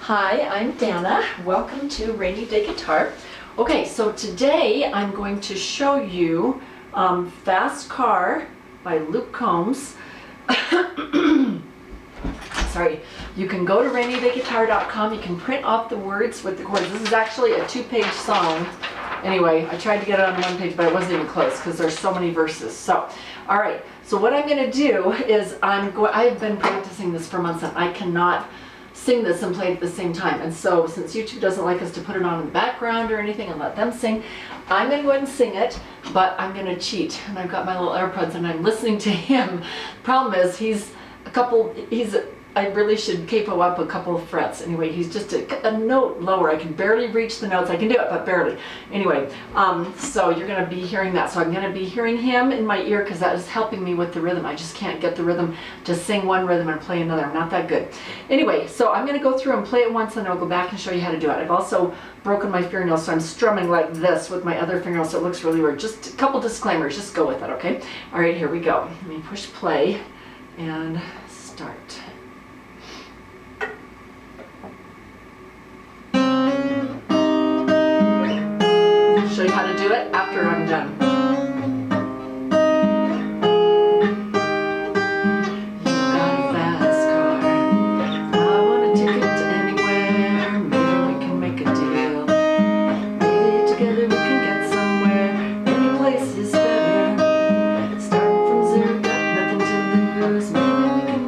Hi, I'm Dana. Welcome to Rainy Day Guitar. Okay, so today I'm going to show you Fast Car by Luke Combs. Sorry, you can go to rainydayguitar.com. You can print off the words with the chords. This is actually a 2-page song. Anyway, I tried to get it on one page, but it wasn't even close because there's so many verses. So, all right. So what I'm going to do is I've been practicing this for months and I cannot sing this and play it at the same time. And so since YouTube doesn't like us to put it on in the background or anything and let them sing, I'm going to go ahead and sing it, but I'm going to cheat. And I've got my little AirPods and I'm listening to him. Problem is I really should capo up a couple of frets. Anyway, he's just a note lower. I can barely reach the notes. I can do it, but barely. Anyway, so you're going to be hearing that. So I'm going to be hearing him in my ear because that is helping me with the rhythm. I just can't get the rhythm to sing one rhythm and play another. I'm not that good. Anyway, so I'm going to go through and play it once and I'll go back and show you how to do it. I've also broken my fingernails, so I'm strumming like this with my other fingernails, so it looks really weird. Just a couple disclaimers. Just go with it, okay? All right, here we go. Let me push play and start. Show you how to do it after I'm done. You got a fast car. I want a ticket to anywhere. Maybe we can make a deal. Maybe together we can get somewhere. Any place is better. Starting from zero, got nothing to lose. Maybe we can.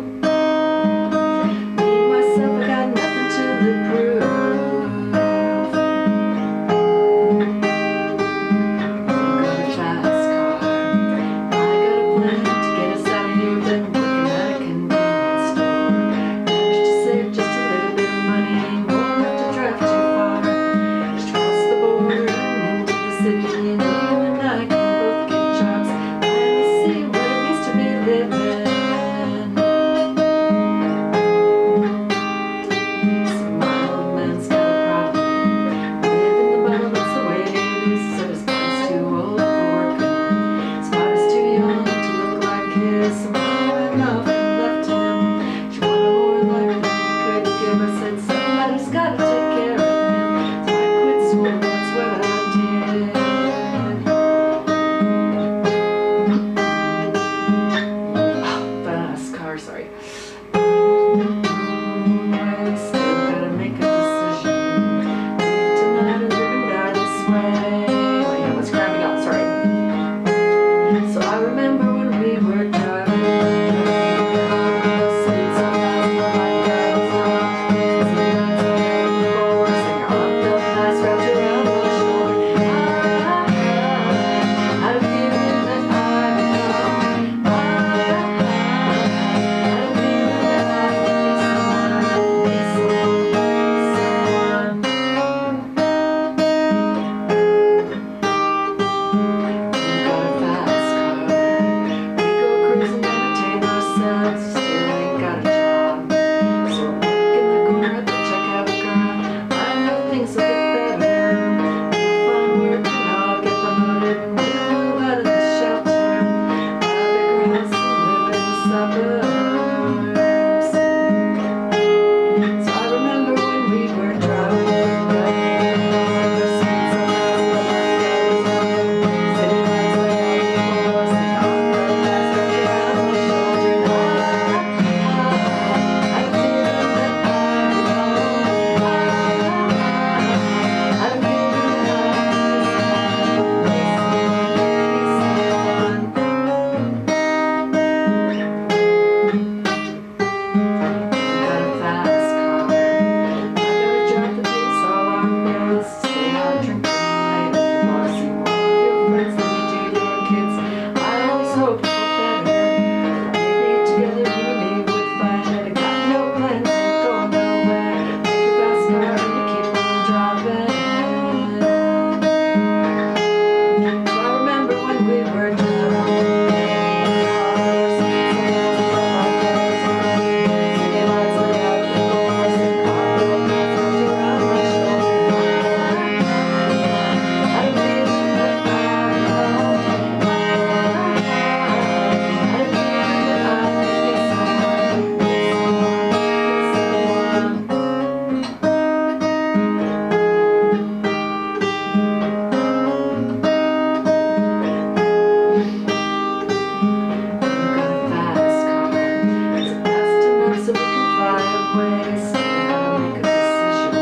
So I gotta make a decision.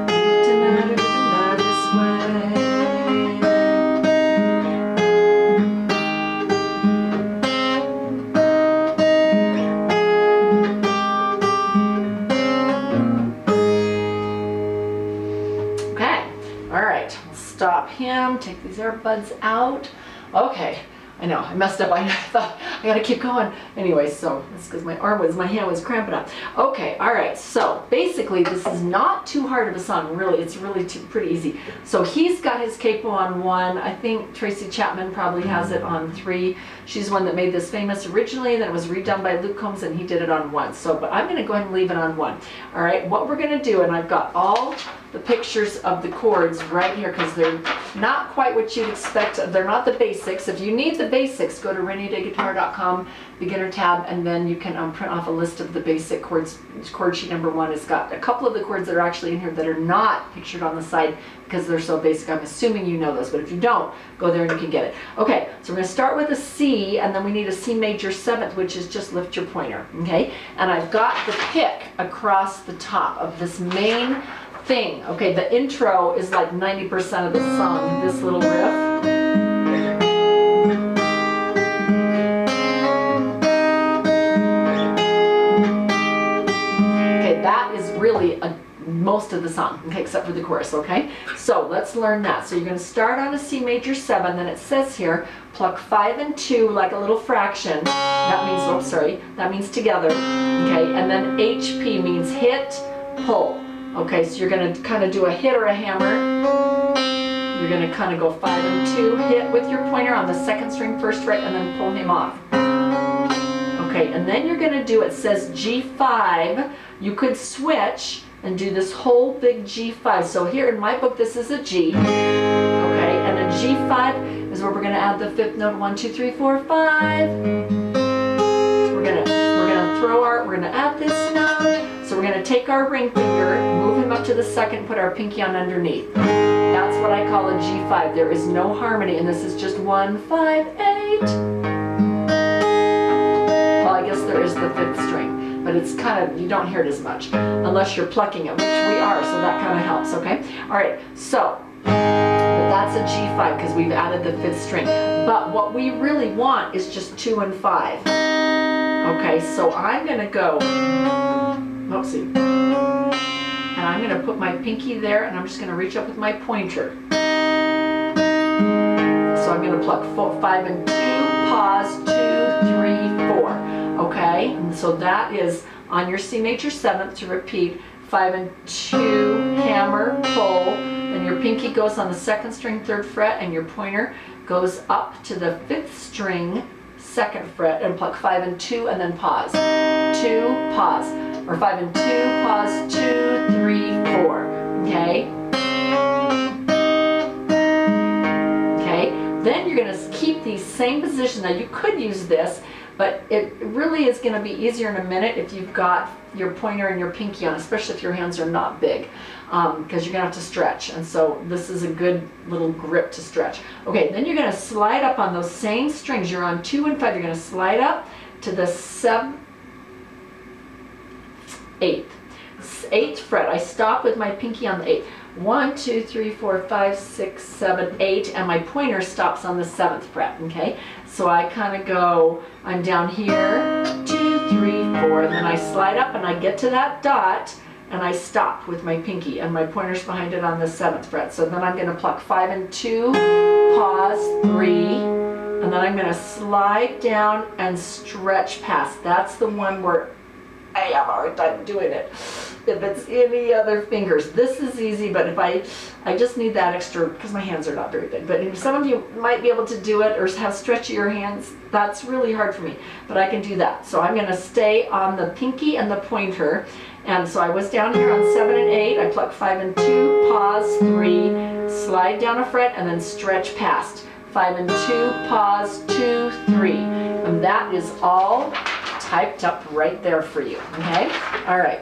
Leave tonight or leave tonight this way. Okay, all right, we'll stop him, take these earbuds out. Okay, I know, I messed up. I thought I gotta keep going. Anyway, so that's because my hand was cramping up. Okay, all right, so basically this is not too hard of a song, really. It's really pretty easy. So he's got his capo on 1. I think Tracy Chapman probably has it on 3. She's one that made this famous originally, then it was redone by Luke Combs, and he did it on 1. So, but I'm gonna go ahead and leave it on 1. All right, what we're gonna do, and I've got all the pictures of the chords right here because they're not quite what you'd expect. They're not the basics. If you need the basics, go to rainydayguitar.com, beginner tab, and then you can print off a list of the basic chords. Chord sheet number 1 has got a couple of the chords that are actually in here that are not pictured on the side because they're so basic. I'm assuming you know those, but if you don't, go there and you can get it. Okay, so we're going to start with a C, and then we need a C major 7th, which is just lift your pointer, okay? And I've got the pick across the top of this main thing. Okay, the intro is like 90% of the song, this little riff. Okay, that is really most of the song, okay, except for the chorus, okay? So let's learn that. So you're going to start on a C major 7, then it says here, pluck 5 and 2 like a little fraction. That means, oops, sorry, that means together, okay? And then HP means hit, pull. Okay, so you're going to kind of do a hit or a hammer. You're going to kind of go 5 and 2, hit with your pointer on the 2nd string 1st fret, and then pull him off. Okay, and then you're going to do, it says G5. You could switch and do this whole big G5. So here in my book, this is a G. Okay, and a G5 is where we're going to add the 5th note, 1, 2, 3, 4, 5. So we're going to add this note. So we're going to take our ring finger, move him up to the 2nd, put our pinky on underneath. That's what I call a G5. There is no harmony, and this is just 1, 5, 8. Well, I guess there is the 5th string, but it's kind of, you don't hear it as much, unless you're plucking it, which we are, so that kind of helps, okay? All right, so, but that's a G5 because we've added the 5th string. But what we really want is just 2 and 5. Okay, so I'm going to go, oopsie, and I'm going to put my pinky there, and I'm just going to reach up with my pointer. So I'm going to pluck 4, 5 and 2, pause, 2, 3, 4. Okay, and so that is on your C major 7th to repeat 5 and 2, hammer, pull, then your pinky goes on the 2nd string 3rd fret, and your pointer goes up to the 5th string 2nd fret, and pluck 5 and 2, and then pause. 2, pause. Or 5 and 2, pause, 2, 3, 4. Okay? Okay, then you're going to keep these same positions. Now you could use this, but it really is going to be easier in a minute if you've got your pointer and your pinky on, especially if your hands are not big, because you're going to have to stretch. And so this is a good little grip to stretch. Okay, then you're going to slide up on those same strings. You're on 2 and 5. You're going to slide up to the 8th fret. I stop with my pinky on the 8th. 1, 2, 3, 4, 5, 6, 7, 8, and my pointer stops on the 7th fret, okay? So I kind of go, I'm down here, 2, 3, 4, and then I slide up and I get to that dot, and I stop with my pinky, and my pointer's behind it on the 7th fret. So then I'm going to pluck 5 and 2, pause, 3, and then I'm going to slide down and stretch past. That's the one where I have a hard time doing it. If it's any other fingers, this is easy, but if I just need that extra, because my hands are not very big, but if some of you might be able to do it or have stretchier hands, that's really hard for me, but I can do that. So I'm going to stay on the pinky and the pointer, and so I was down here on 7 and 8, I pluck 5 and 2, pause, 3, slide down a fret, and then stretch past. 5 and 2, pause, 2, 3, and that is all typed up right there for you, okay? All right,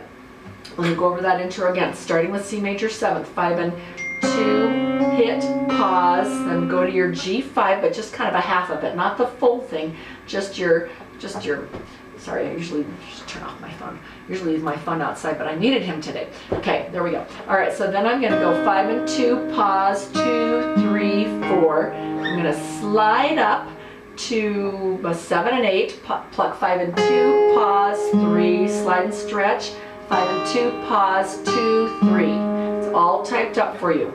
let me go over that intro again, starting with C major 7th, 5 and 2, hit, pause, then go to your G5, but just kind of a half of it, not the full thing, just your Sorry, I usually just turn off my phone. Usually leave my phone outside, but I needed him today. Okay, there we go. All right, so then I'm gonna go 5 and 2, pause, 2, 3, 4. I'm gonna slide up to 7 and 8, pluck 5 and 2, pause, 3, slide and stretch, 5 and 2, pause, 2, 3. It's all typed up for you.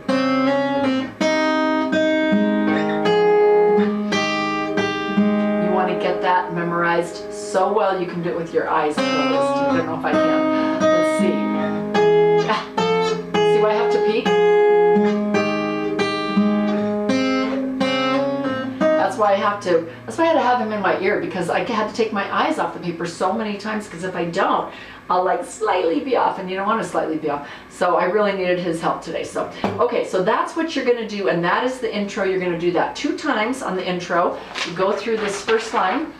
You want to get that memorized so well you can do it with your eyes closed. I don't know if I can. Let's see. See why I have to peek? That's why I had to have him in my ear, because I had to take my eyes off the paper so many times, because if I don't, I'll like slightly be off, and you don't want to slightly be off. So I really needed his help today. So, okay, so that's what you're gonna do, and that is the intro. You're gonna do that 2 times on the intro. You go through this first line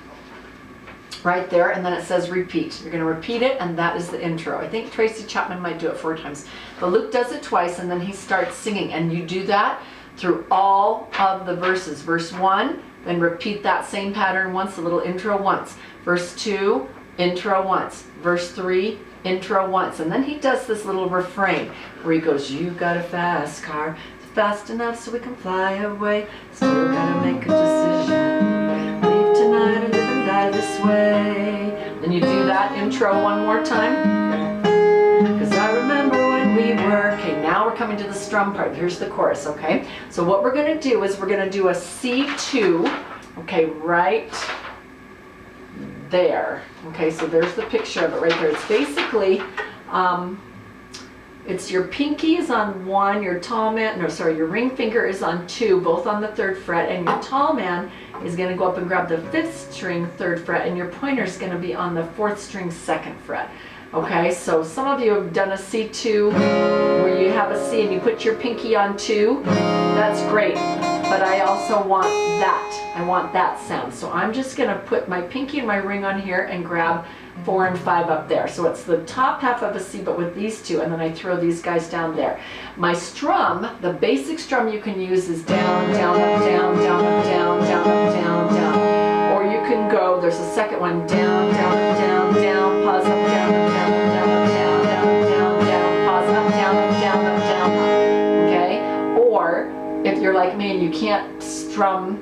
right there, and then it says repeat. You're gonna repeat it, and that is the intro. I think Tracy Chapman might do it 4 times, but Luke does it twice, and then he starts singing, and you do that through all of the verses. Verse 1, then repeat that same pattern once, the little intro once. Verse 2, intro once. Verse 3, intro once. And then he does this little refrain where he goes, you got a fast car, fast enough so we can fly away, still gotta make a decision, leave tonight or live and die this way. Then you do that intro one more time, because I remember when we were. Okay, now we're coming to the strum part. Here's the chorus, okay? So what we're gonna do is we're gonna do a C2, okay, right there. Okay, so there's the picture of it right there. It's basically, it's your pinky is on 1, your your ring finger is on 2, both on the 3rd fret, and your tall man is gonna go up and grab the 5th string 3rd fret, and your pointer is gonna be on the 4th string 2nd fret. Okay, so some of you have done a C2 where you have a C and you put your pinky on 2. That's great, but I also want that. I want that sound. So I'm just gonna put my pinky and my ring on here and grab 4 and 5 up there. So it's the top half of a C, but with these 2, and then I throw these guys down there. My strum, the basic strum you can use is down, down, up, down, down, up, down, down, up, down, down. Or you can go, there's a second one, down, down, up, down, down, pause, up, down, up, down, up, down, up, down, down, down, down, pause, up, down, up, down, up, down, up. Okay? Or if you're like me and you can't strum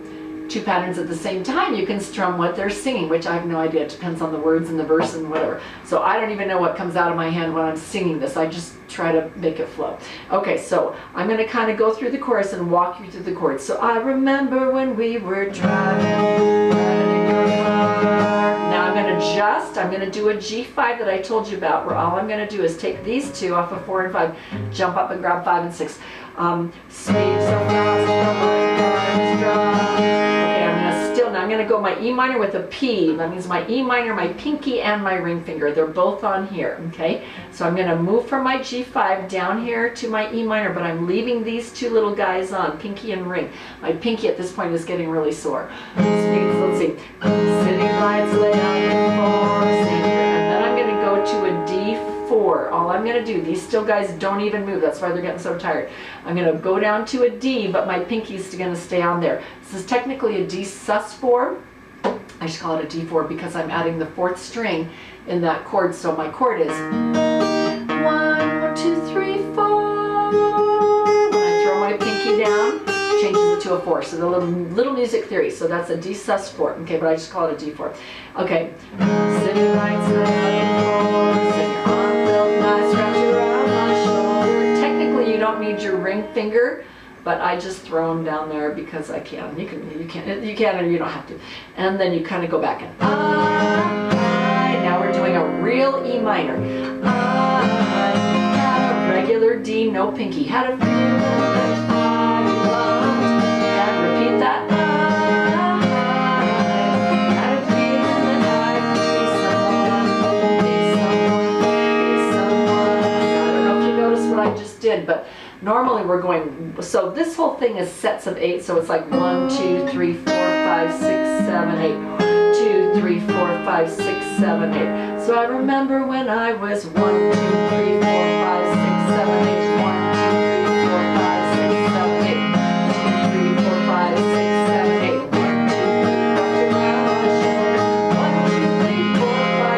2 patterns at the same time, you can strum what they're singing, which I have no idea. It depends on the words and the verse and whatever. So I don't even know what comes out of my hand when I'm singing this. I just try to make it flow. Okay, so I'm going to kind of go through the chorus and walk you through the chords. So I remember when we were driving in your car. Now I'm going to do a G5 that I told you about, where all I'm going to do is take these 2 off of 4 and 5, jump up and grab 5 and 6. Speed so fast, the now I'm going to go my E minor with a P. That means my E minor, my pinky, and my ring finger. They're both on here, okay? So I'm going to move from my G5 down here to my E minor, but I'm leaving these 2 little guys on, pinky and ring. My pinky at this point is getting really sore. Let's see. City lights lay out before Savior. And then I'm going to go to a D4. All I'm going to do, these still guys don't even move. That's why they're getting so tired. I'm going to go down to a D, but my pinky's going to stay on there. This is technically a D sus4. I just call it a D4 because I'm adding the 4th string in that chord. So my chord is 1, 2, 3, 4. When I throw my pinky down, changes it to a 4. So the little music theory. So that's a D sus4. Okay, but I just call it a D4. Okay. City lights technically, you don't need your ring finger, but I just throw them down there because I can. You can, or you don't have to. And then you kind of go back and now we're doing a real E minor. I had a regular D, no pinky. Had a feeling that I loved. And repeat that. Had a feeling that I could be someone. I don't know if you noticed what I just did, but normally we're going, so this whole thing is sets of 8, so it's like 1, 2, 3, 4, 5, 6, 7, 8. 2, 3, 4, 5, 6, 7, 8. So I remember when I was 1, 2, 3, 4, 5, 6, 7, 8. 1, 2, 3, 4, 5, 6, 7, 8. 2, 3, 4, 5, 6, 7, 8. 1, 2, 3, 4, 5, 6, 7, 8. 1, 2, 3, 4, 5,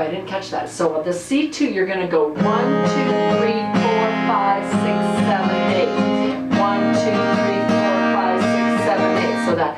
I didn't catch that. So with the C2, you're going to go 1, 2, 3, 4, 5, 6, 7, 8. 1, 2, 3, 4, 5, 6, 7, 8. So that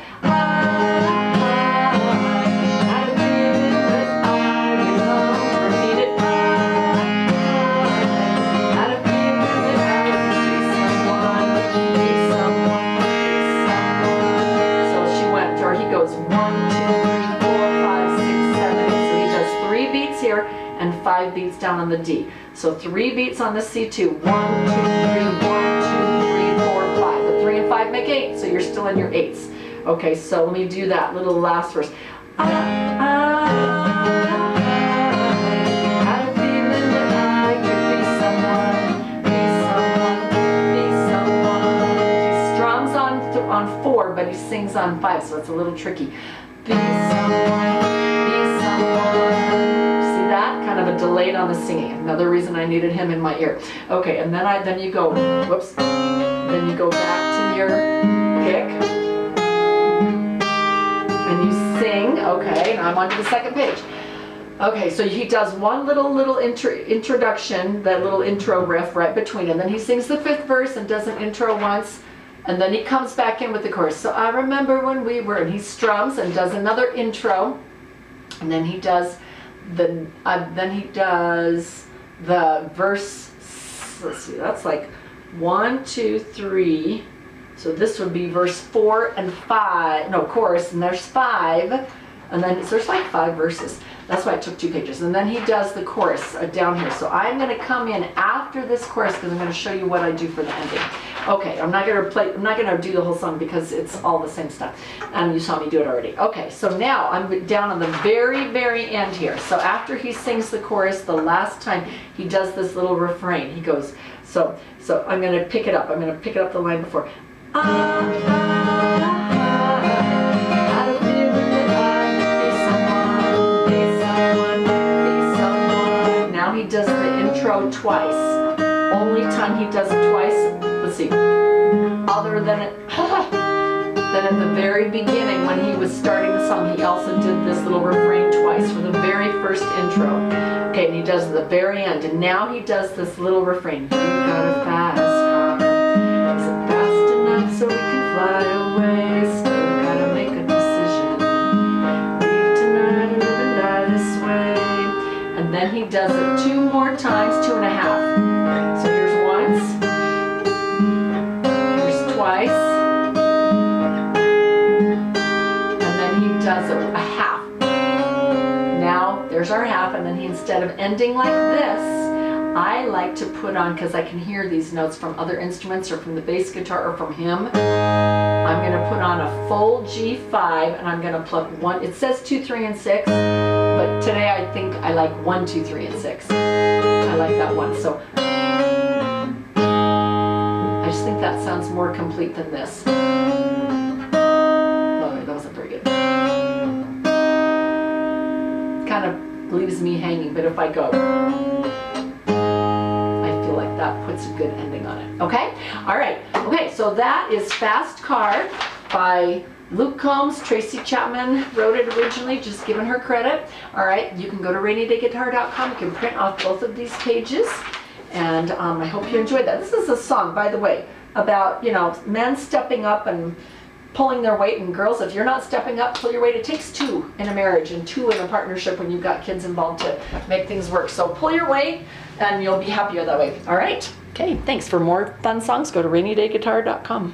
and 5 beats down on the D. So 3 beats on the C2. 1, 2, 3, 1, 2, 3, 4, 5. The 3 and 5 make 8, so you're still in your 8s. Okay, so let me do that little last verse. I had a feeling that I could be someone. He strums on 4, but he sings on 5, so it's a little tricky. Be someone, be someone. That kind of a delayed on the singing. Another reason I needed him in my ear. Okay, and then you go, whoops, then you go back to your pick, and you sing. Okay, now I'm on to the second page. Okay, so he does one little introduction, that little intro riff right between, and then he sings the 5th verse and does an intro once, and then he comes back in with the chorus. So I remember when we were, and he strums and does another intro, and then he does the verse. Let's see, that's like 1, 2, 3. So this would be verse 4 and 5. No, chorus, and there's 5, and then so there's like 5 verses. That's why it took 2 pages. And then he does the chorus down here. So I'm going to come in after this chorus because I'm going to show you what I do for the ending. Okay, I'm not going to do the whole song because it's all the same stuff. And you saw me do it already. Okay, so now I'm down on the very, very end here. So after he sings the chorus, the last time he does this little refrain. He goes, so I'm going to pick it up. I'm going to pick it up the line before. He does the intro twice. Only time he does it twice, let's see, other than at the very beginning when he was starting the song, he also did this little refrain twice for the very first intro. Okay, and he does the very end, and now he does this little refrain. You got a fast car. Is it fast enough so we can fly away? Still gotta make a decision. Leave tonight or live and die this way. And then he does it 2 more times, 2 and a half. So here's once, here's twice, and then he does a half. Now there's our half, and then he, instead of ending like this, I like to put on, because I can hear these notes from other instruments or from the bass guitar or from him, I'm going to put on a full G5, and I'm going to pluck 1, it says 2, 3, and 6, but today I think I like 1, 2, 3, and 6. I like that one, so I just think that sounds more complete than this. Oh, that wasn't very good. Kind of leaves me hanging, but if I go, like that puts a good ending on it. Okay? All right. Okay, so that is Fast Car by Luke Combs. Tracy Chapman wrote it originally, just giving her credit. All right, you can go to rainydayguitar.com. You can print off both of these pages, and I hope you enjoyed that. This is a song, by the way, about, you know, men stepping up and pulling their weight, and girls, if you're not stepping up, pull your weight. It takes 2 in a marriage and 2 in a partnership when you've got kids involved to make things work. So pull your weight and you'll be happier that way. All right. Okay, thanks. For more fun songs, go to rainydayguitar.com.